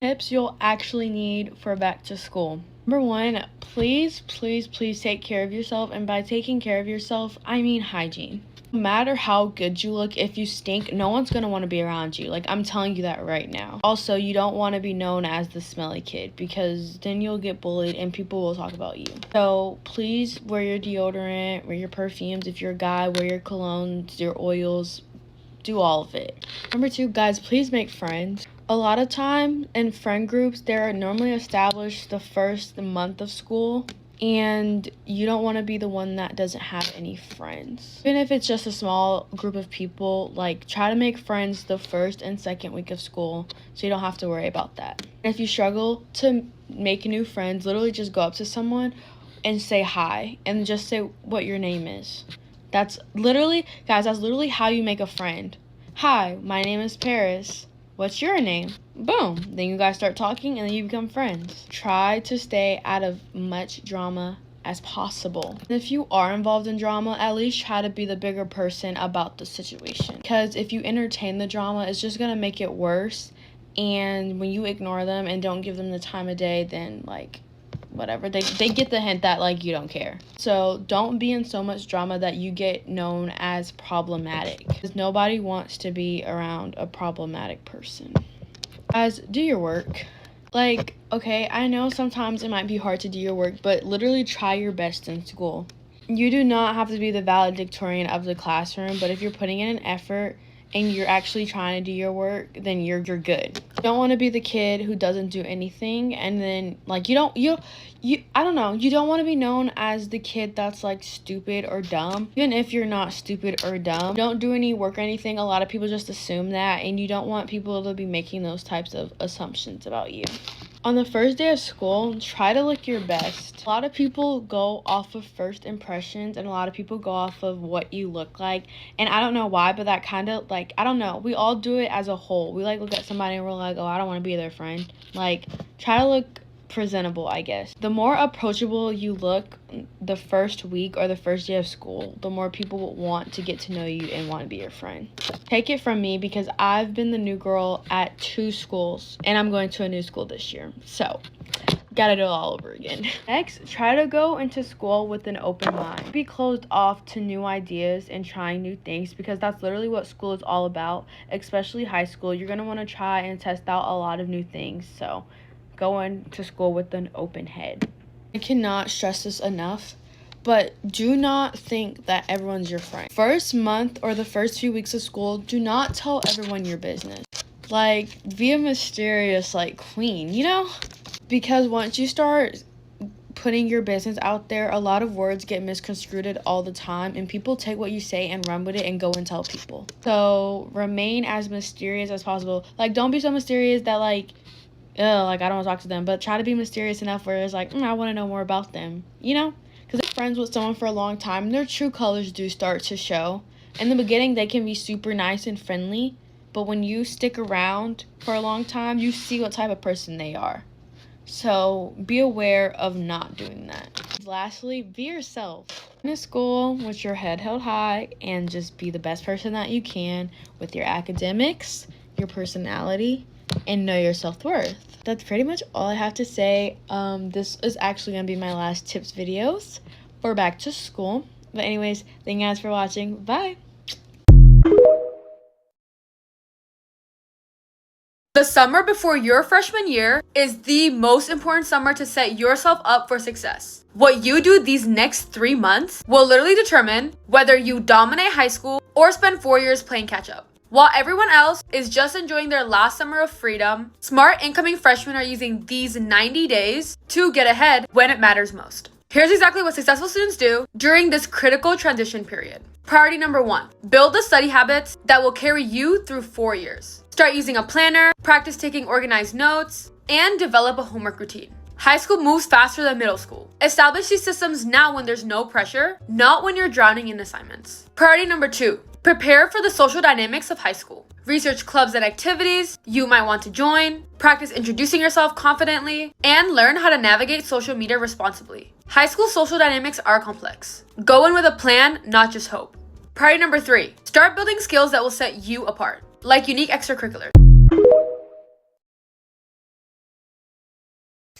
Tips you'll actually need for back to school. Number one, please take care of yourself. And by taking care of yourself, I mean hygiene. No matter how good you look, if you stink, no one's going to want to be around you. Like, I'm telling you that right now. Also, you don't want to be known as the smelly kid because then you'll get bullied and people will talk about you. So please wear your deodorant, wear your perfumes. If you're a guy, wear your colognes, your oils, do all of it. Number two, guys, please make friends. A lot of time in friend groups, they're normally established the first month of school, and you don't want to be the one that doesn't have any friends. Even if it's just a small group of people, like, try to make friends the first and second week of school so you don't have to worry about that. And if you struggle to make new friends, literally just go up to someone and say hi and just say what your name is. That's literally, guys, that's literally how you make a friend. Hi, my name is Paris. What's your name? Boom. Then you guys start talking and then you become friends. Try to stay out of much drama as possible. And if you are involved in drama, at least try to be the bigger person about the situation. Because if you entertain the drama, it's just going to make it worse. And when you ignore them and don't give them the time of day, then, like, whatever, they get the hint that, like, you don't care. So don't be in so much drama that you get known as problematic, because nobody wants to be around a problematic person. Guys, do your work. Like, okay, I know sometimes it might be hard to do your work, but literally try your best in school. You do not have to be the valedictorian of the classroom, but if you're putting in an effort and you're actually trying to do your work, then you're good. You don't want to be the kid who doesn't do anything, and then, like, you don't want to be known as the kid that's, like, stupid or dumb. Even if you're not stupid or dumb, don't do any work or anything. A lot of people just assume that, and you don't want people to be making those types of assumptions about you. On the first day of school, try to look your best. A lot of people go off of first impressions, and a lot of people go off of what you look like. And I don't know why, but that kind of, like, I don't know. We all do it as a whole. We, like, look at somebody and we're like, oh, I don't want to be their friend. Like, try to look presentable, I guess. The more approachable you look the first week or the first day of school, the more people will want to get to know you and want to be your friend. Take it from me, because I've been the new girl at 2 schools and I'm going to a new school this year. So, gotta do it all over again. Next, try to go into school with an open mind. Be closed off to new ideas and trying new things, because that's literally what school is all about, especially high school. You're gonna want to try and test out a lot of new things. So, go into school with an open head. I cannot stress this enough, but do not think that everyone's your friend. First month or the first few weeks of school, do not tell everyone your business. Like, be a mysterious, like, queen, you know? Because once you start putting your business out there, a lot of words get misconstrued all the time, and people take what you say and run with it and go and tell people. So remain as mysterious as possible. Like, don't be so mysterious that, like, I don't want to talk to them, but try to be mysterious enough where it's like, I want to know more about them, you know? Because if you're friends with someone for a long time, their true colors do start to show. In the beginning, they can be super nice and friendly, but when you stick around for a long time, you see what type of person they are. So be aware of not doing that. Lastly, be yourself. Go to school with your head held high and just be the best person that you can with your academics, your personality, and know your self-worth. That's pretty much all I have to say. This is actually going to be my last tips videos for back to school. But anyways, thank you guys for watching. Bye! The summer before your freshman year is the most important summer to set yourself up for success. What you do these next 3 months will literally determine whether you dominate high school or spend 4 years playing catch up. While everyone else is just enjoying their last summer of freedom, smart incoming freshmen are using these 90 days to get ahead when it matters most. Here's exactly what successful students do during this critical transition period. Priority number 1, build the study habits that will carry you through 4 years. Start using a planner, practice taking organized notes, and develop a homework routine. High school moves faster than middle school. Establish these systems now when there's no pressure, not when you're drowning in assignments. Priority number 2, prepare for the social dynamics of high school. Research clubs and activities you might want to join, practice introducing yourself confidently, and learn how to navigate social media responsibly. High school social dynamics are complex. Go in with a plan, not just hope. Priority number 3, start building skills that will set you apart, like unique extracurriculars.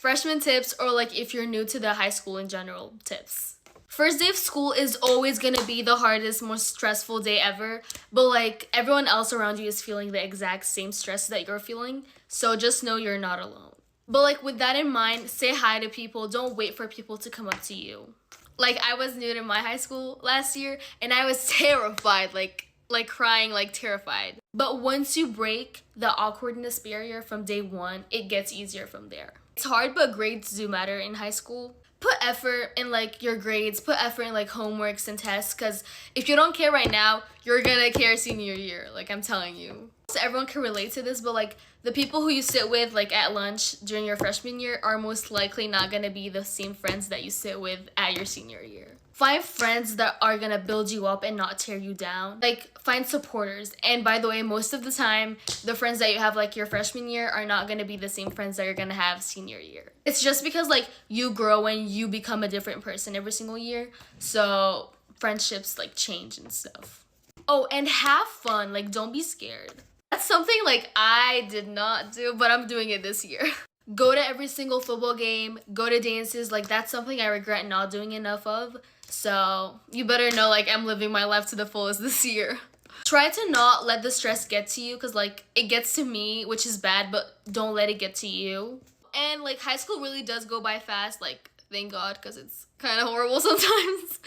Freshman tips, or like if you're new to the high school in general, tips. First day of school is always gonna be the hardest, most stressful day ever, but like everyone else around you is feeling the exact same stress that you're feeling, so just know you're not alone. But like with that in mind, say hi to people, don't wait for people to come up to you. Like I was new to my high school last year and I was terrified, like crying, like terrified. But once you break the awkwardness barrier from day one, it gets easier from there. It's hard, but grades do matter in high school. Put effort in like your grades, put effort in like homeworks and tests, because if you don't care right now, you're gonna care senior year, like I'm telling you. So everyone can relate to this, but like the people who you sit with like at lunch during your freshman year are most likely not gonna be the same friends that you sit with at your senior year. Find friends that are gonna build you up and not tear you down. Like find supporters. And by the way, most of the time, the friends that you have like your freshman year are not gonna be the same friends that you're gonna have senior year. It's just because like you grow and you become a different person every single year. So friendships like change and stuff. Oh, and have fun. Like don't be scared. That's something like I did not do, but I'm doing it this year. Go to every single football game, go to dances. Like that's something I regret not doing enough of. So you better know like I'm living my life to the fullest this year. Try to not let the stress get to you, because like it gets to me, which is bad, but don't let it get to you. And like high school really does go by fast, like thank God, because it's kind of horrible sometimes.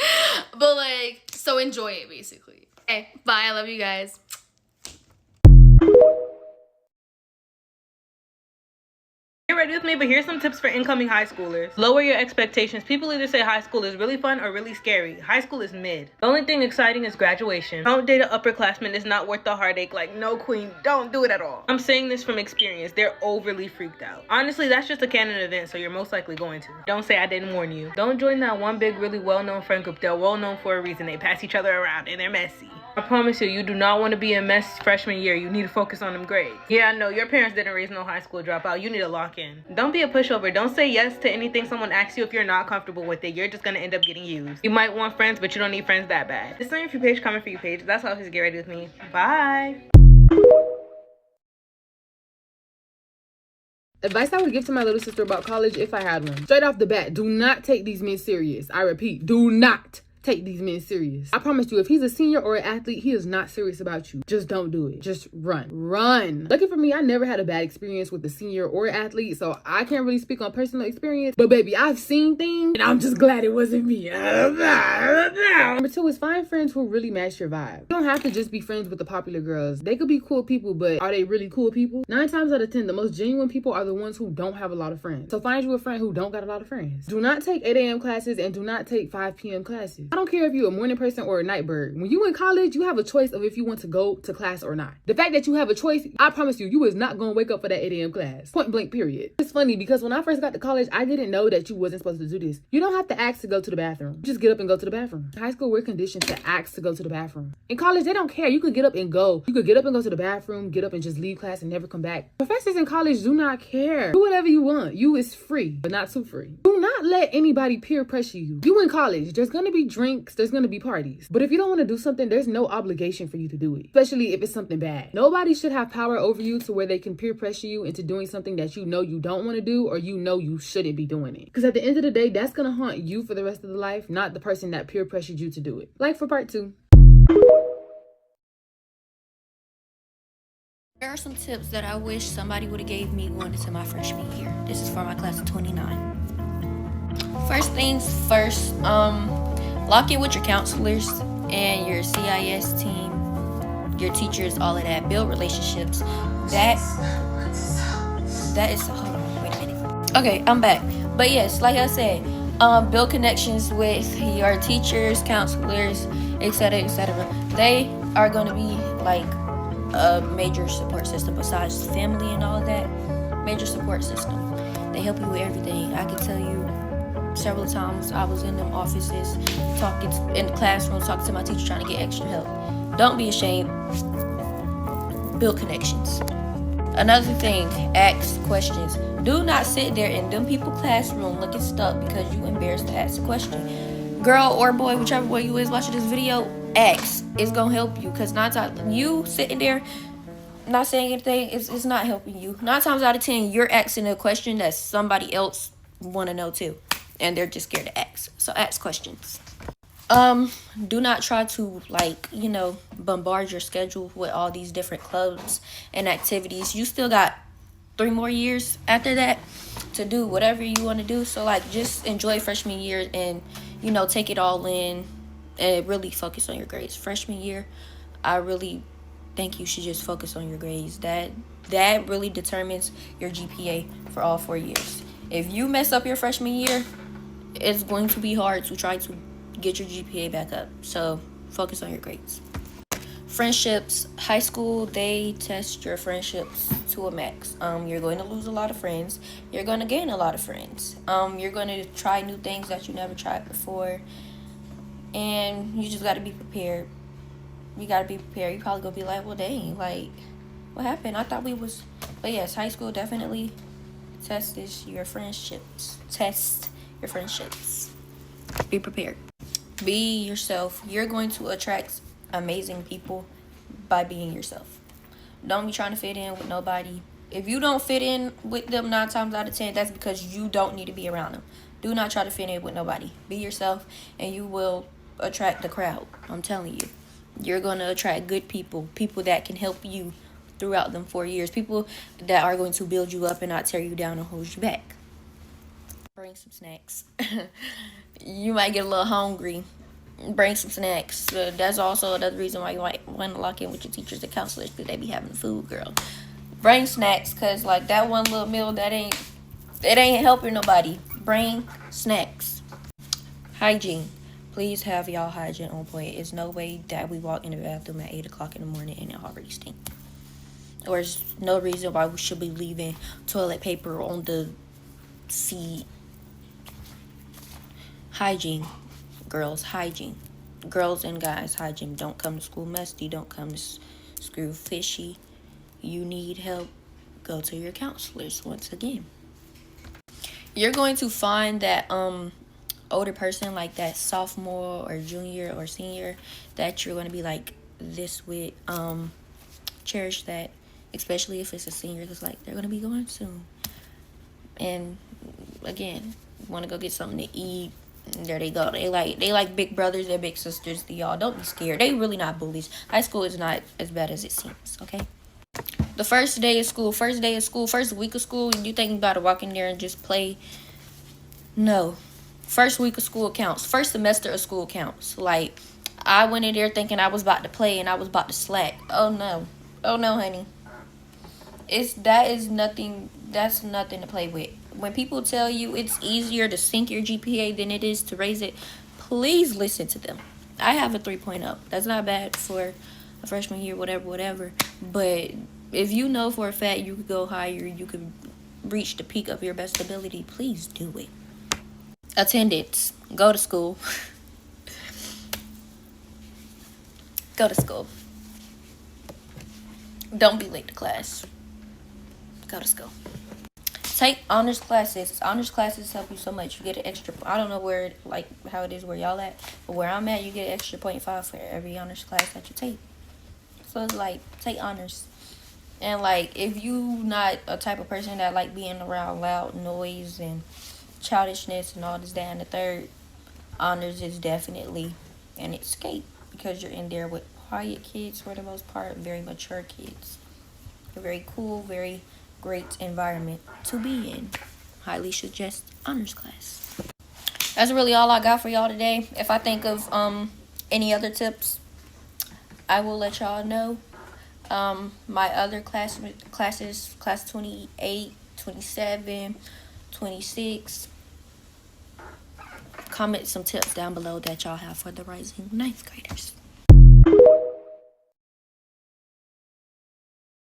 But like, so enjoy it basically. Okay, bye, I love you guys. Get ready with me, but here's some tips for incoming high schoolers. Lower your expectations. People either say high school is really fun or really scary. High school is mid. The only thing exciting is graduation. Don't date an upperclassman. It's not worth the heartache. Like, no queen, don't do it at all. I'm saying this from experience. They're overly freaked out. Honestly, that's just a canon event, so you're most likely going to. Don't say I didn't warn you. Don't join that one big, really well-known friend group. They're well-known for a reason. They pass each other around and they're messy. I promise you, you do not want to be a mess freshman year. You need to focus on them grades. Yeah, I know, your parents didn't raise no high school dropout. You need to lock in. Don't be a pushover. Don't say yes to anything someone asks you if you're not comfortable with it. You're just gonna end up getting used. You might want friends, but you don't need friends that bad. This is your for you page, comment for you page. That's all. Just get ready with me. Bye. Advice I would give to my little sister about college if I had one. Straight off the bat, do not take these men serious. I repeat, do not take these men serious. I promise you, if he's a senior or an athlete, he is not serious about you. Just don't do it. Just run. Run. Lucky for me, I never had a bad experience with a senior or athlete, so I can't really speak on personal experience. But baby, I've seen things, and I'm just glad it wasn't me. Number two is find friends who really match your vibe. You don't have to just be friends with the popular girls. They could be cool people, but are they really cool people? 9 times out of 10, the most genuine people are the ones who don't have a lot of friends. So find you a friend who don't got a lot of friends. Do not take 8 a.m. classes and do not take 5 p.m. classes. I don't care if you're a morning person or a night bird. When you in college, you have a choice of if you want to go to class or not. The fact that you have a choice, I promise you, you is not going to wake up for that 8 a.m. class. Point blank, period. It's funny because when I first got to college, I didn't know that you wasn't supposed to do this. You don't have to ask to go to the bathroom. You just get up and go to the bathroom. In high school, we're conditioned to ask to go to the bathroom. In college, they don't care. You could get up and go. You could get up and go to the bathroom, get up and just leave class and never come back. Professors in college do not care. Do whatever you want. You is free, but not too free. Do not let anybody peer pressure you. You in college, there's going to be drinks, there's going to be parties. But if you don't want to do something, there's no obligation for you to do it, especially if it's something bad. Nobody should have power over you to where they can peer pressure you into doing something that you know you don't want to do, or you know you shouldn't be doing it. Because at the end of the day, that's going to haunt you for the rest of the life, not the person that peer pressured you to do it. Like for part 2. There are some tips that I wish somebody would have gave me going into my freshman year. This is for my class of 29. First things first, lock in with your counselors and your CIS team, your teachers, all of that. Build relationships. That is, hold on, wait a minute. Okay, I'm back. But yes, like I said, build connections with your teachers, counselors, etc., etc. They are going to be like a major support system besides family and all of that. Major support system. They help you with everything. I can tell you several times I was in them offices, talking in the classroom, talking to my teacher, trying to get extra help. Don't be ashamed. Build connections. Another thing, ask questions. Do not sit there in them people's classroom looking stuck because you embarrassed to ask a question. Girl or boy, whichever way you is watching this video, ask. It's gonna help you, because 9 times you sitting there not saying anything, it's not helping you. 9 times out of 10, you're asking a question that somebody else want to know too, and they're just scared to ask. So ask questions. Do not try to, like, bombard your schedule with all these different clubs and activities. You still got 3 more years after that to do whatever you want to do. So, like, just enjoy freshman year and, take it all in and really focus on your grades. Freshman year, I really think you should just focus on your grades. That really determines your GPA for all 4 years. If you mess up your freshman year, it's going to be hard to try to get your GPA back up. So focus on your grades. Friendships, high school, they test your friendships to a max. You're going to lose a lot of friends. You're going to gain a lot of friends. You're going to try new things that you never tried before. And you just got to be prepared. You got to be prepared. You probably going to be like, well, dang, like, what happened? I thought we was... But yes, high school definitely tests your friendships. Test your friendships. Be prepared. Be yourself. You're going to attract amazing people by being yourself. Don't be trying to fit in with nobody. If you don't fit in with them 9 times out of 10, that's because you don't need to be around them. Do not try to fit in with nobody. Be yourself, and you will attract the crowd. I'm telling you. You're going to attract good people. People that can help you throughout them 4 years. People that are going to build you up and not tear you down and hold you back. Bring some snacks. You might get a little hungry. Bring some snacks. That's also another reason why you might want to lock in with your teachers and counselors, because they be having food, girl. Bring snacks, because like that one little meal it ain't helping nobody. Bring snacks. Hygiene. Please have y'all hygiene on point. It's no way that we walk in the bathroom at 8 o'clock in the morning and it already stinks. Or there's no reason why we should be leaving toilet paper on the seat. Hygiene, girls, hygiene. Girls and guys, hygiene. Don't come to school musty. Don't come to school fishy. You need help, go to your counselors once again. You're going to find that older person, like that sophomore or junior or senior, that you're going to be like this with. Cherish that, especially if it's a senior, because like they're going to be going soon. And again, want to go get something to eat. There they go. They like big brothers and big sisters to y'all. Don't be scared. They really not bullies. High school is not as bad as it seems, okay? The first day of school, first week of school, you think you about to walk in there and just play. No. First week of school counts. First semester of school counts. Like, I went in there thinking I was about to play and I was about to slack. Oh no, honey. That's nothing to play with. When people tell you it's easier to sink your GPA than it is to raise it, please listen to them. I have a 3.0. That's not bad for a freshman year, whatever. But if you know for a fact you could go higher, you could reach the peak of your best ability, please do it. Attendance. Go to school. Go to school. Don't be late to class. Go to school. Take honors classes. Honors classes help you so much. You get an extra, I don't know where, like, how it is where y'all at, but where I'm at, you get an extra 0.5 for every honors class that you take. So it's like, take honors. And like, if you not a type of person that like being around loud noise and childishness and all this, that, and the third, honors is definitely an escape, because you're in there with quiet kids for the most part, very mature kids. A very cool, very great environment to be in. Highly suggest honors class. That's really all I got for y'all today. If I think of any other tips, I will let y'all know. My other classes, class 28, 27, 26, comment some tips down below that y'all have for the rising 9th graders.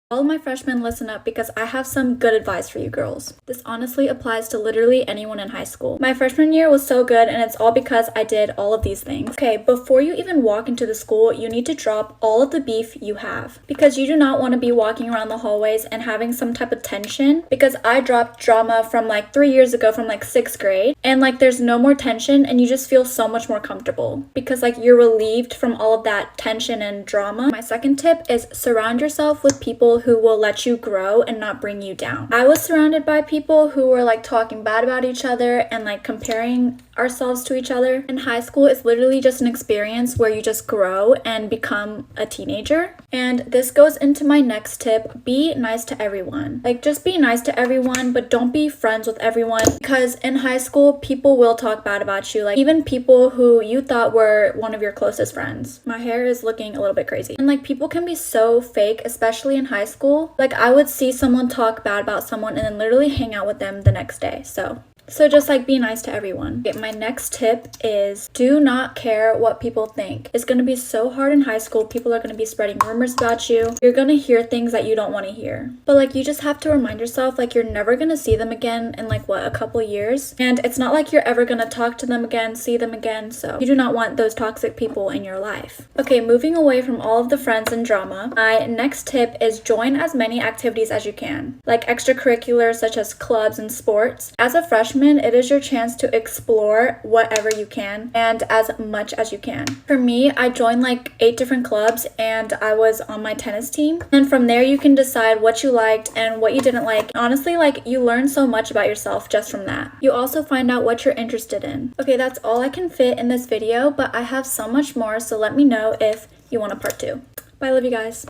All of my freshmen, listen up, because I have some good advice for you girls. This honestly applies to literally anyone in high school. My freshman year was so good, and it's all because I did all of these things. Okay, before you even walk into the school, you need to drop all of the beef you have, because you do not want to be walking around the hallways and having some type of tension, because I dropped drama from like 3 years ago from like 6th grade, and like there's no more tension and you just feel so much more comfortable because like you're relieved from all of that tension and drama. My second tip is surround yourself with people people who will let you grow and not bring you down. I was surrounded by people who were like talking bad about each other and like comparing ourselves to each other. In high school, it's literally just an experience where you just grow and become a teenager. And this goes into my next tip: be nice to everyone. Like, just be nice to everyone, but don't be friends with everyone, because in high school, people will talk bad about you, like even people who you thought were one of your closest friends. My hair is looking a little bit crazy. And like, people can be so fake, especially in high school. Like, I would see someone talk bad about someone and then literally hang out with them the next day. So just like, be nice to everyone. Okay, my next tip is do not care what people think. It's going to be so hard in high school. People are going to be spreading rumors about you. You're going to hear things that you don't want to hear. But like, you just have to remind yourself, like, you're never going to see them again in like, what, a couple years? And it's not like you're ever going to talk to them again, see them again. So you do not want those toxic people in your life. Okay, moving away from all of the friends and drama, my next tip is join as many activities as you can, like extracurriculars such as clubs and sports. As a freshman, it is your chance to explore whatever you can and as much as you can. For me, I joined like 8 different clubs and I was on my tennis team. And from there, you can decide what you liked and what you didn't like. Honestly, like, you learn so much about yourself just from that. You also find out what you're interested in. Okay, that's all I can fit in this video, but I have so much more, so let me know if you want a part 2. Bye, love you guys.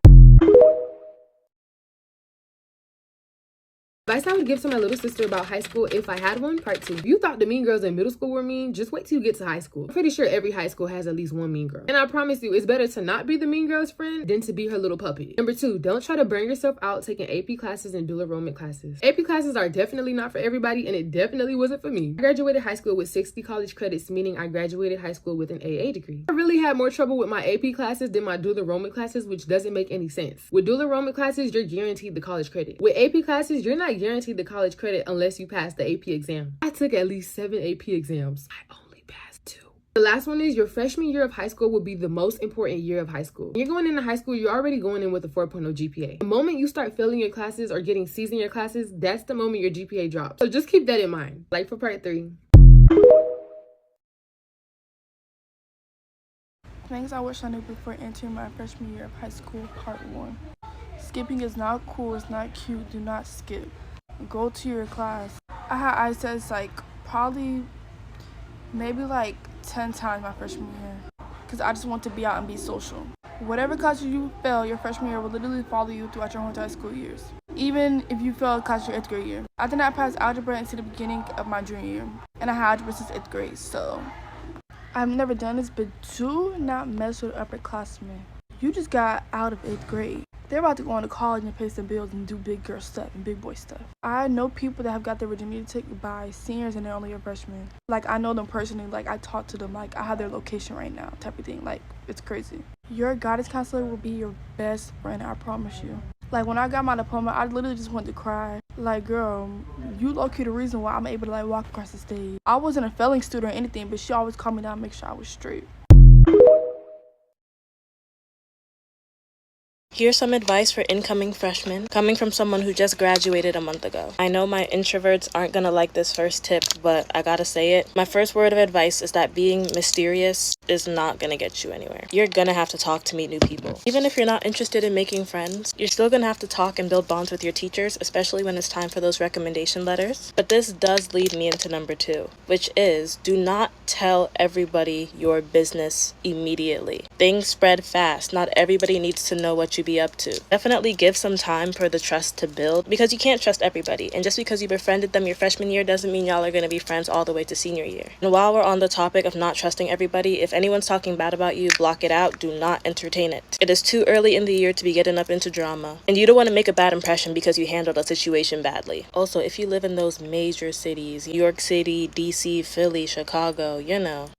Advice I would give to my little sister about high school if I had one, part 2. If you thought the mean girls in middle school were mean, just wait till you get to high school. I'm pretty sure every high school has at least one mean girl. And I promise you, it's better to not be the mean girl's friend than to be her little puppy. Number 2, don't try to burn yourself out taking AP classes and dual enrollment classes. AP classes are definitely not for everybody, and it definitely wasn't for me. I graduated high school with 60 college credits, meaning I graduated high school with an AA degree. I really had more trouble with my AP classes than my dual enrollment classes, which doesn't make any sense. With dual enrollment classes, you're guaranteed the college credit. With AP classes, you're not guaranteed the college credit unless you pass the AP exam. I took at least 7 AP exams. I only passed 2. The last one is your freshman year of high school will be the most important year of high school. When you're going into high school, you're already going in with a 4.0 GPA. The moment you start failing your classes or getting C's in your classes, that's the moment your GPA drops. So just keep that in mind. Like for part 3. Things I wish I knew before entering my freshman year of high school, part 1. Skipping is not cool, it's not cute, do not skip. Go to your class. I had eye tests like probably maybe like 10 times my freshman year, because I just want to be out and be social. Whatever class you fail your freshman year will literally follow you throughout your whole high school years, even if you fail class your 8th grade year. I did not pass algebra until the beginning of my junior year, and I had algebra since 8th grade, so I've never done this, but do not mess with upperclassmen. You just got out of 8th grade. They're about to go on to college and pay some bills and do big girl stuff and big boy stuff. I know people that have got their virginity taken by seniors and they're only a freshman. Like, I know them personally. Like, I talk to them. Like, I have their location right now type of thing. Like, it's crazy. Your guidance counselor will be your best friend, I promise you. Like, when I got my diploma, I literally just wanted to cry. Like, girl, you low-key the reason why I'm able to, like, walk across the stage. I wasn't a failing student or anything, but she always called me down to make sure I was straight. Here's some advice for incoming freshmen, coming from someone who just graduated a month ago. I know my introverts aren't gonna like this first tip, but I gotta say it. My first word of advice is that being mysterious is not gonna get you anywhere. You're gonna have to talk to meet new people. Even if you're not interested in making friends, you're still gonna have to talk and build bonds with your teachers, especially when it's time for those recommendation letters. But this does lead me into number 2, which is do not tell everybody your business immediately. Things spread fast. Not everybody needs to know what you be up to. Definitely give some time for the trust to build, because you can't trust everybody, and just because you befriended them your freshman year doesn't mean y'all are going to be friends all the way to senior year. And while we're on the topic of not trusting everybody, if anyone's talking bad about you, block it out. Do not entertain it. It is too early in the year to be getting up into drama, and you don't want to make a bad impression because you handled a situation badly. Also, if you live in those major cities, New York City, DC, Philly, Chicago,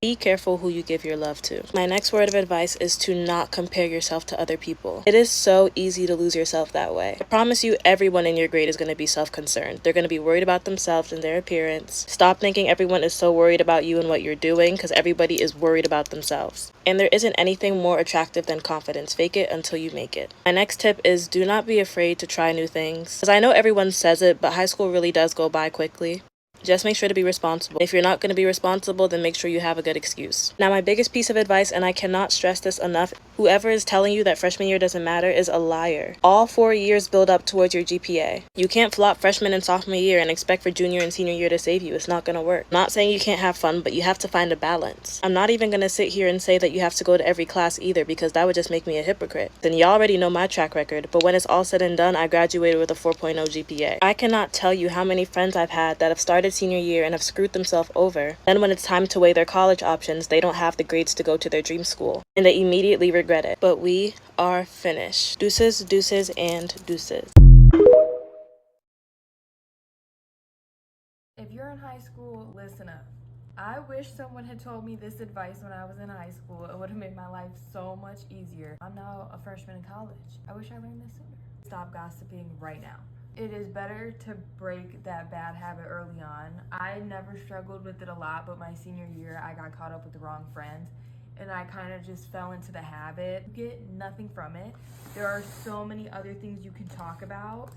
be careful who you give your love to. My next word of advice is to not compare yourself to other people. It is so easy to lose yourself that way. I promise you, everyone in your grade is going to be self-concerned. They're going to be worried about themselves and their appearance. Stop thinking everyone is so worried about you and what you're doing, because everybody is worried about themselves. And there isn't anything more attractive than confidence. Fake it until you make it. My next tip is do not be afraid to try new things. Because I know everyone says it, but high school really does go by quickly. Just make sure to be responsible. If you're not going to be responsible, then make sure you have a good excuse. Now, my biggest piece of advice, and I cannot stress this enough, whoever is telling you that freshman year doesn't matter is a liar. All 4 years build up towards your GPA. You can't flop freshman and sophomore year and expect for junior and senior year to save you. It's not going to work. I'm not saying you can't have fun, but you have to find a balance. I'm not even going to sit here and say that you have to go to every class either, because that would just make me a hypocrite. Then you already know my track record, but when it's all said and done, I graduated with a 4.0 GPA. I cannot tell you how many friends I've had that have started senior year and have screwed themselves over. Then when it's time to weigh their college options, they don't have the grades to go to their dream school, and they immediately regret it. But we are finished. Deuces, deuces, and deuces. If you're in high school, listen up. I wish someone had told me this advice when I was in high school. It would have made my life so much easier. I'm now a freshman in college. I wish I learned this sooner. Stop gossiping right now. It is better to break that bad habit early on. I never struggled with it a lot, but my senior year, I got caught up with the wrong friends, and I kind of just fell into the habit. You get nothing from it. There are so many other things you can talk about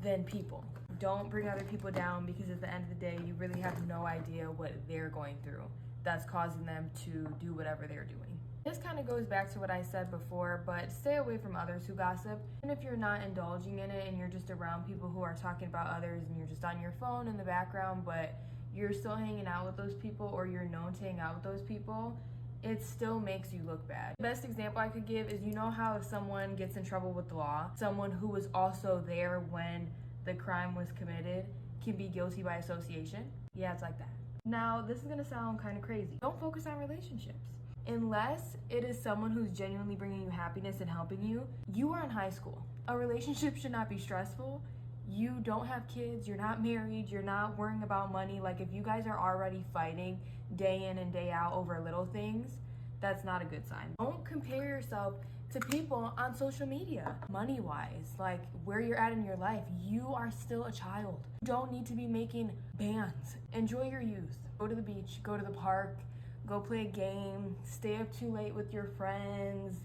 than people. Don't bring other people down, because at the end of the day, you really have no idea what they're going through that's causing them to do whatever they're doing. This kind of goes back to what I said before, but stay away from others who gossip. And if you're not indulging in it and you're just around people who are talking about others and you're just on your phone in the background, but you're still hanging out with those people, or you're known to hang out with those people, it still makes you look bad. The best example I could give is, you know how if someone gets in trouble with the law, someone who was also there when the crime was committed can be guilty by association? Yeah, it's like that. Now, this is gonna sound kind of crazy. Don't focus on relationships. Unless it is someone who's genuinely bringing you happiness and helping you, you are in high school. A relationship should not be stressful. You don't have kids, you're not married, you're not worrying about money. Like, if you guys are already fighting day in and day out over little things, that's not a good sign. Don't compare yourself to people on social media. Money-wise, like where you're at in your life, you are still a child. You don't need to be making bands. Enjoy your youth. Go to the beach, go to the park, go play a game, stay up too late with your friends,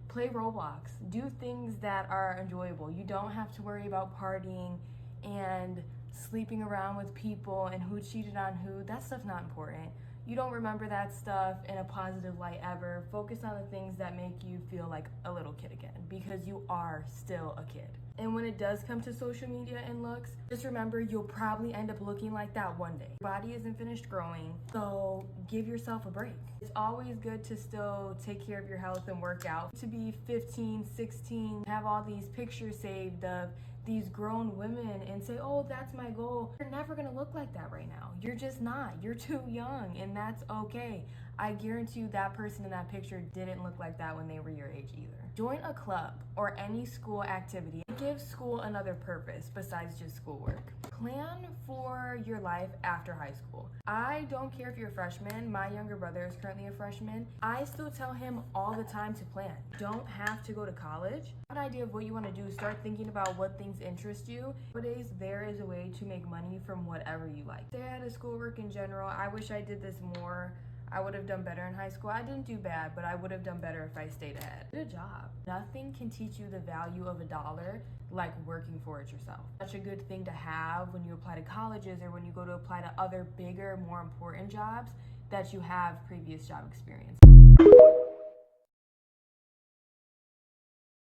play Roblox, do things that are enjoyable. You don't have to worry about partying and sleeping around with people and who cheated on who. That stuff's not important. You don't remember that stuff in a positive light ever. Focus on the things that make you feel like a little kid again, because you are still a kid. And when it does come to social media and looks, just remember you'll probably end up looking like that one day. Your body isn't finished growing, so give yourself a break. It's always good to still take care of your health and work out. To be 15, 16, have all these pictures saved of these grown women and say, oh, that's my goal. You're never gonna look like that right now. You're just not. You're too young, and that's okay. I guarantee you that person in that picture didn't look like that when they were your age either. Join a club or any school activity. Give school another purpose besides just schoolwork. Plan for your life after high school. I don't care if you're a freshman. My younger brother is currently a freshman. I still tell him all the time to plan. Don't have to go to college. Have an idea of what you want to do. Start thinking about what things interest you. Nowadays, there is a way to make money from whatever you like. Stay ahead of schoolwork in general. I wish I did this more. I would have done better in high school. I didn't do bad, but I would have done better if I stayed ahead. Good job. Nothing can teach you the value of $1 like working for it yourself. Such a good thing to have when you apply to colleges or when you go to apply to other bigger, more important jobs, that you have previous job experience.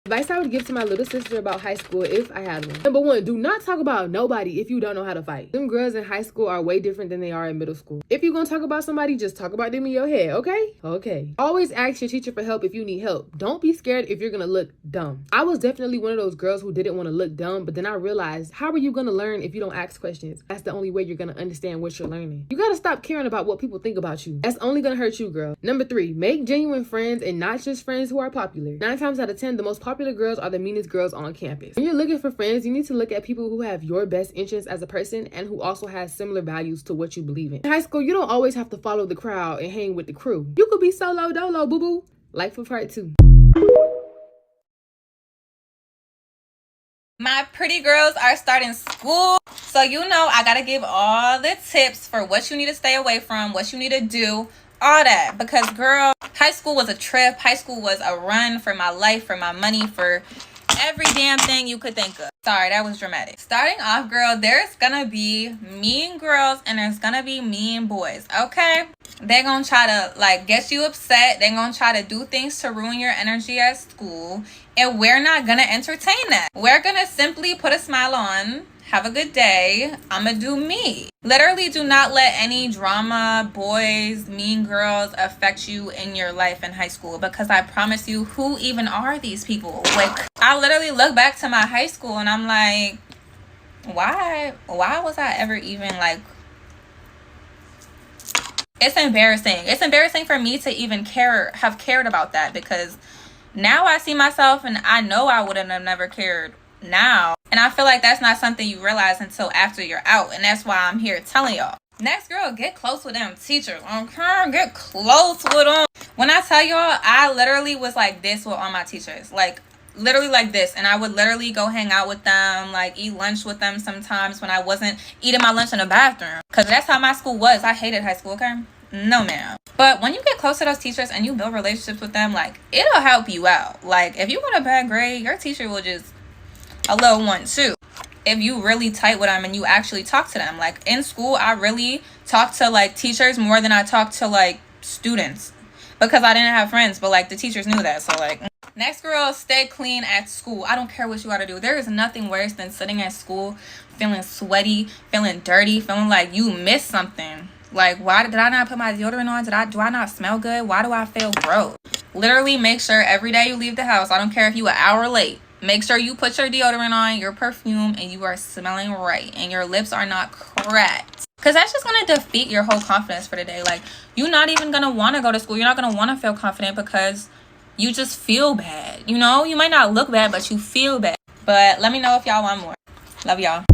Advice I would give to my little sister about high school if I had one. Number 1, do not talk about nobody if you don't know how to fight. Them girls in high school are way different than they are in middle school. If you're gonna talk about somebody, just talk about them in your head, okay? Okay. Always ask your teacher for help if you need help. Don't be scared if you're gonna look dumb. I was definitely one of those girls who didn't want to look dumb, but then I realized, how are you gonna learn if you don't ask questions? That's the only way you're gonna understand what you're learning. You gotta stop caring about what people think about you. That's only gonna hurt you, girl. Number 3, make genuine friends and not just friends who are popular. 9 times out of 10, the most popular girls are the meanest girls on campus. When you're looking for friends, you need to look at people who have your best interests as a person and who also has similar values to what you believe in. In high school, you don't always have to follow the crowd and hang with the crew. You could be solo dolo, boo-boo. Like for part 2. My pretty girls are starting school, so you know I gotta give all the tips for what you need to stay away from, what you need to do, all that. Because girl, high school was a trip. High school was a run for my life, for my money, for every damn thing you could think of. Sorry, that was dramatic. Starting off, girl, there's gonna be mean girls and there's gonna be mean boys, okay? They're gonna try to like get you upset. They're gonna try to do things to ruin your energy at school. And we're not gonna entertain that. We're gonna simply put a smile on. Have a good day. I'ma do me. Literally do not let any drama, boys, mean girls affect you in your life in high school, because I promise you, who even are these people? Like, I literally look back to my high school and I'm like, why was I ever even like, it's embarrassing. It's embarrassing for me to even have cared about that, because now I see myself and I know I wouldn't have never cared now. And I feel like that's not something you realize until after you're out. And that's why I'm here telling y'all. Next, girl, get close with them teachers. Okay, get close with them. When I tell y'all, I literally was like this with all my teachers. Like, literally like this. And I would literally go hang out with them, like eat lunch with them sometimes when I wasn't eating my lunch in the bathroom. Because that's how my school was. I hated high school, okay? No, ma'am. But when you get close to those teachers and you build relationships with them, like, it'll help you out. Like, if you got a bad grade, your teacher will just a little one too. If you really tight with them and you actually talk to them. Like, in school, I really talked to like teachers more than I talked to like students, because I didn't have friends, but like the teachers knew that. So like, next, girl, stay clean at school. I don't care what you gotta do. There is nothing worse than sitting at school feeling sweaty, feeling dirty, feeling like you missed something. Like, why did I not put my deodorant on? Do I not smell good? Why do I feel gross? Literally make sure every day you leave the house, I don't care if you an hour late, make sure you put your deodorant on, your perfume, and you are smelling right, and your lips are not cracked. Because that's just going to defeat your whole confidence for the day. Like, you're not even going to want to go to school. You're not going to want to feel confident because you just feel bad. You know, you might not look bad, but you feel bad. But let me know if y'all want more. Love y'all.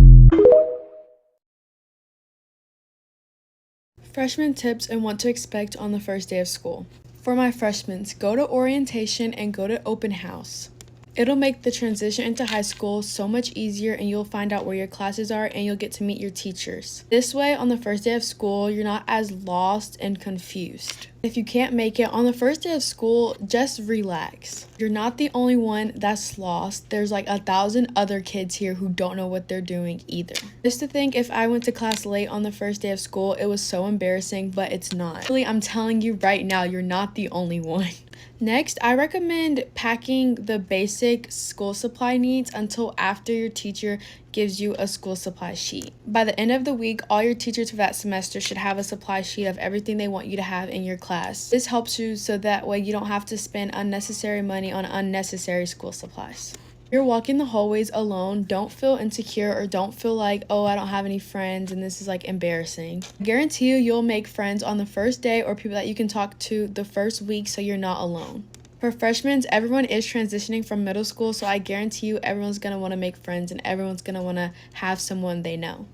Freshman tips and what to expect on the first day of school. For my freshmen, go to orientation and go to open house. It'll make the transition into high school so much easier, and you'll find out where your classes are and you'll get to meet your teachers. This way, on the first day of school, you're not as lost and confused. If you can't make it on the first day of school, just relax. You're not the only one that's lost. There's like 1,000 other kids here who don't know what they're doing either. Just to think, if I went to class late on the first day of school, it was so embarrassing, but it's not. Really, I'm telling you right now, you're not the only one. Next, I recommend packing the basic school supply needs until after your teacher gives you a school supply sheet. By the end of the week, all your teachers for that semester should have a supply sheet of everything they want you to have in your class. This helps you so that way you don't have to spend unnecessary money on unnecessary school supplies. If you're walking the hallways alone, don't feel insecure or don't feel like, oh, I don't have any friends and this is like embarrassing. I guarantee you'll make friends on the first day or people that you can talk to the first week, so you're not alone. For freshmen, everyone is transitioning from middle school, so I guarantee you everyone's going to want to make friends and everyone's going to want to have someone they know.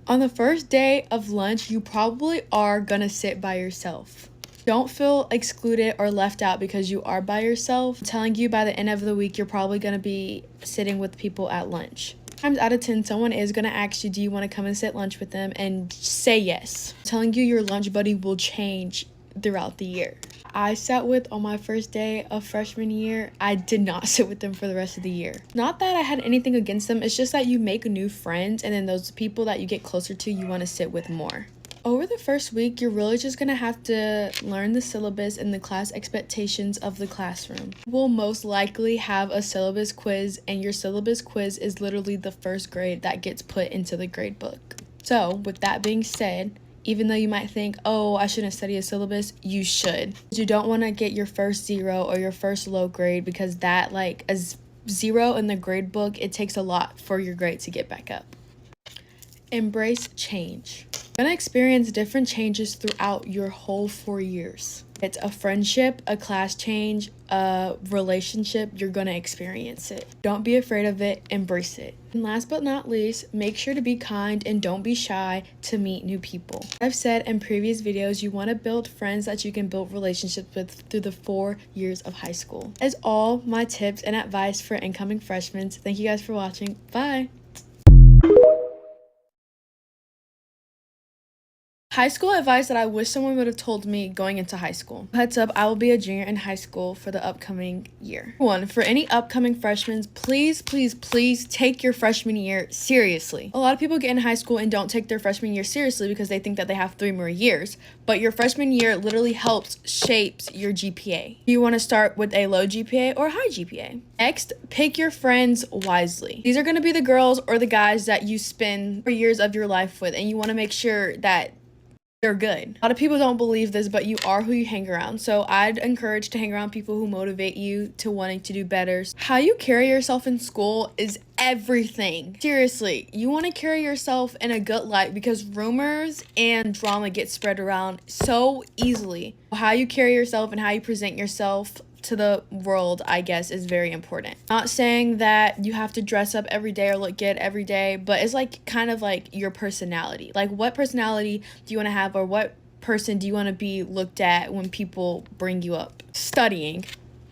On the first day of lunch, you probably are going to sit by yourself. Don't feel excluded or left out because you are by yourself. I'm telling you, by the end of the week, you're probably going to be sitting with people at lunch. Times out of 10, someone is going to ask you, do you want to come and sit lunch with them? And say yes. I'm telling you, your lunch buddy will change throughout the year. I sat with on my first day of freshman year. I did not sit with them for the rest of the year. Not that I had anything against them. It's just that you make new friends, and then those people that you get closer to, you want to sit with more. Over the first week, you're really just going to have to learn the syllabus and the class expectations of the classroom. We'll most likely have a syllabus quiz, and your syllabus quiz is literally the first grade that gets put into the grade book. So, with that being said, even though you might think, oh, I shouldn't study a syllabus, you should. You don't want to get your first 0 or your first low grade, because that, like, a 0 in the grade book, it takes a lot for your grade to get back up. Embrace change. You're gonna experience different changes throughout your whole 4 years. It's a friendship, a class change, a relationship, you're gonna experience it. Don't be afraid of it, embrace it. And last but not least, make sure to be kind and don't be shy to meet new people. I've said in previous videos, you wanna build friends that you can build relationships with through the 4 years of high school. As all my tips and advice for incoming freshmen. Thank you guys for watching. Bye. High school advice that I wish someone would have told me going into high school. Heads up, I will be a junior in high school for the upcoming year. One, for any upcoming freshmen, please, please, please take your freshman year seriously. A lot of people get in high school and don't take their freshman year seriously because they think that they have 3 more years. But your freshman year literally shapes your GPA. You want to start with a low GPA or high GPA. Next, pick your friends wisely. These are going to be the girls or the guys that you spend 4 years of your life with, and you want to make sure that they're good. A lot of people don't believe this, but you are who you hang around. So I'd encourage to hang around people who motivate you to wanting to do better. How you carry yourself in school is everything. Seriously, you want to carry yourself in a good light because rumors and drama get spread around so easily. How you carry yourself and how you present yourself to the world, I guess, is very important. Not saying that you have to dress up every day or look good every day, but it's like kind of like your personality. Like, what personality do you want to have, or what person do you want to be looked at when people bring you up? Studying.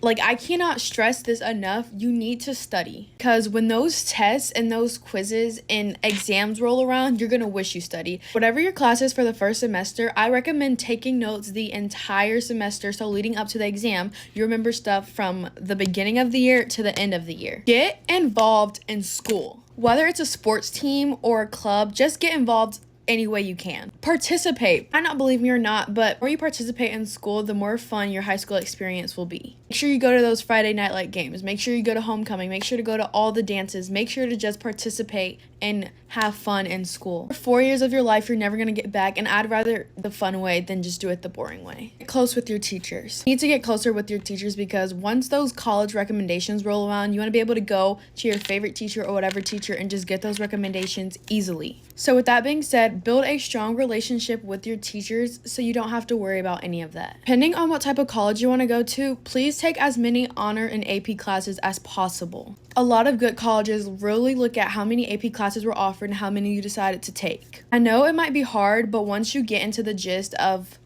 Like, I cannot stress this enough. You need to study, because when those tests and those quizzes and exams roll around, you're gonna wish you studied. Whatever your class is for the first semester, I recommend taking notes the entire semester, so leading up to the exam, you remember stuff from the beginning of the year to the end of the year. Get involved in school. Whether it's a sports team or a club, just get involved any way you can. Participate. I not believe me or not, but the more you participate in school, the more fun your high school experience will be. Make sure you go to those Friday night light games. Make sure you go to homecoming. Make sure to go to all the dances. Make sure to just participate and have fun in school. For 4 years of your life, you're never going to get back, and I'd rather the fun way than just do it the boring way. Get close with your teachers. You need to get closer with your teachers, because once those college recommendations roll around, you want to be able to go to your favorite teacher or whatever teacher and just get those recommendations easily. So with that being said, build a strong relationship with your teachers so you don't have to worry about any of that. Depending on what type of college you want to go to, please take as many honor and AP classes as possible. A lot of good colleges really look at how many AP classes were offered and how many you decided to take. I know it might be hard, but once you get into the gist of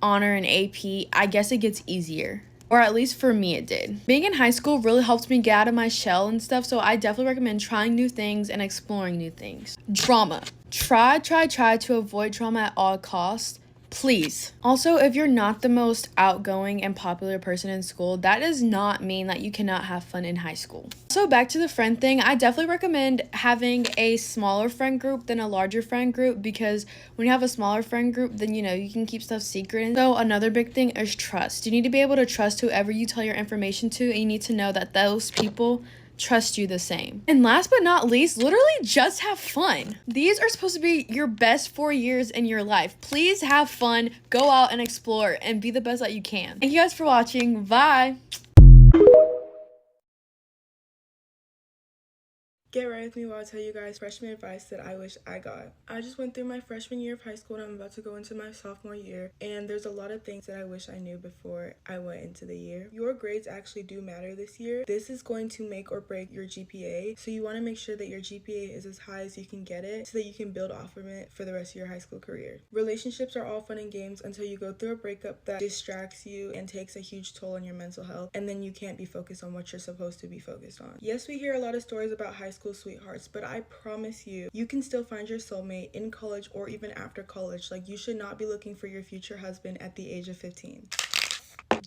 honor and AP, I guess it gets easier. Or at least for me, it did. Being in high school really helped me get out of my shell and stuff, so I definitely recommend trying new things and exploring new things. Drama. Try to avoid drama at all costs. Please. Also, if you're not the most outgoing and popular person in school, that does not mean that you cannot have fun in high school. So back to the friend thing, I definitely recommend having a smaller friend group than a larger friend group, because when you have a smaller friend group, then you can keep stuff secret. So another big thing is trust. You need to be able to trust whoever you tell your information to, and you need to know that those people trust you the same. And last but not least, literally just have fun. These are supposed to be your best 4 years in your life. Please have fun, go out and explore, and be the best that you can. Thank you guys for watching. Bye. Get right with me while I tell you guys freshman advice that I wish I got. I just went through my freshman year of high school and I'm about to go into my sophomore year, and there's a lot of things that I wish I knew before I went into the year. Your grades actually do matter this year. This is going to make or break your GPA, so you want to make sure that your GPA is as high as you can get it so that you can build off of it for the rest of your high school career. Relationships are all fun and games until you go through a breakup that distracts you and takes a huge toll on your mental health, and then you can't be focused on what you're supposed to be focused on. Yes, we hear a lot of stories about high school sweethearts, but I promise you, you can still find your soulmate in college or even after college. Like, you should not be looking for your future husband at the age of 15.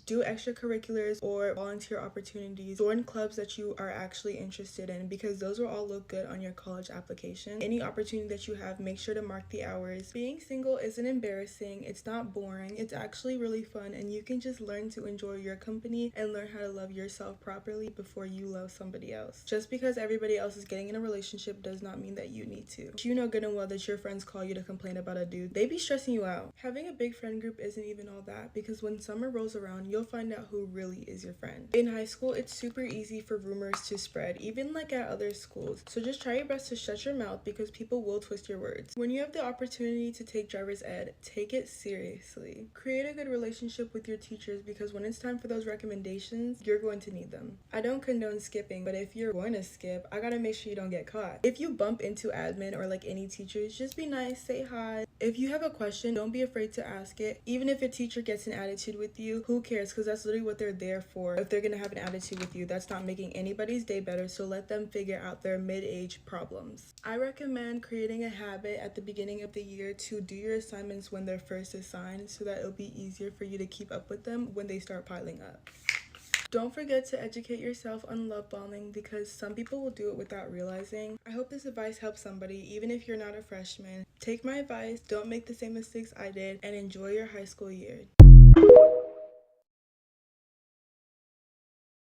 Do extracurriculars or volunteer opportunities. Join clubs that you are actually interested in, because those will all look good on your college application. Any opportunity that you have, make sure to mark the hours. Being single isn't embarrassing, it's not boring, it's actually really fun, and you can just learn to enjoy your company and learn how to love yourself properly before you love somebody else. Just because everybody else is getting in a relationship does not mean that you need to. You know good and well that your friends call you to complain about a dude. They be stressing you out. Having a big friend group isn't even all that, because when summer rolls around, you'll find out who really is your friend. In high school, it's super easy for rumors to spread, even like at other schools. So just try your best to shut your mouth, because people will twist your words. When you have the opportunity to take driver's ed, take it seriously. Create a good relationship with your teachers, because when it's time for those recommendations, you're going to need them. I don't condone skipping, but if you're going to skip, I gotta make sure you don't get caught. If you bump into admin or like any teachers, just be nice, say hi. If you have a question, don't be afraid to ask it. Even if a teacher gets an attitude with you, who cares? cares? Because that's literally what they're there for. If they're gonna have an attitude with you, that's not making anybody's day better, so let them figure out their mid-age problems. I recommend creating a habit at the beginning of the year to do your assignments when they're first assigned, so that it'll be easier for you to keep up with them when they start piling up. Don't forget to educate yourself on love bombing, because some people will do it without realizing. I hope this advice helps somebody, even if you're not a freshman. Take my advice, don't make the same mistakes I did, and enjoy your high school year.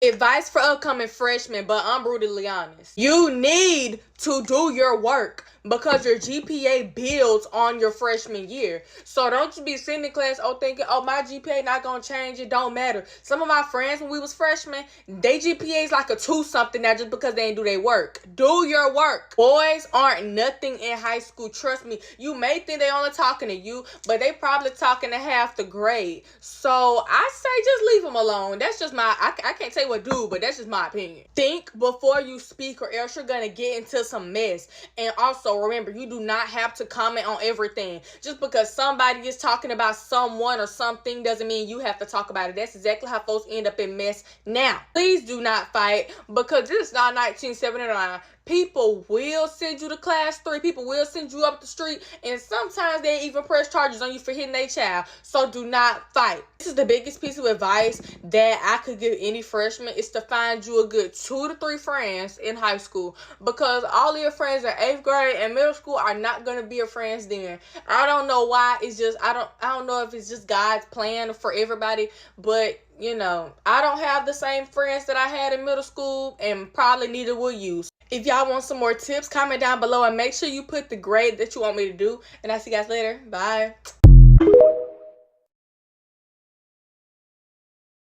Advice for upcoming freshmen, but I'm brutally honest. You need to do your work because your GPA builds on your freshman year. So don't you be sitting in class thinking, oh, my GPA not gonna change, it don't matter. Some of my friends when we was freshmen, they GPA is like a 2 something now just because they ain't do their work. Do your work. Boys aren't nothing in high school, trust me. You may think they only talking to you, but they probably talking to half the grade. So I say just leave them alone. That's just my, I can't say what do, but that's just my opinion. Think before you speak, or else you're gonna get into some mess. And also remember, you do not have to comment on everything. Just because somebody is talking about someone or something doesn't mean you have to talk about it. That's exactly how folks end up in mess now. Please do not fight, because this is not 1979. People will send you to class 3. People will send you up the street, and sometimes they even press charges on you for hitting their child. So do not fight. This is the biggest piece of advice that I could give any freshman, is to find you a good 2 to 3 friends in high school, because all of your friends in 8th grade and middle school are not going to be your friends then. I don't know why. It's just I don't know if it's just God's plan for everybody, but you know, I don't have the same friends that I had in middle school, and probably neither will you. If y'all want some more tips, comment down below and make sure you put the grade that you want me to do. And I'll see you guys later. Bye.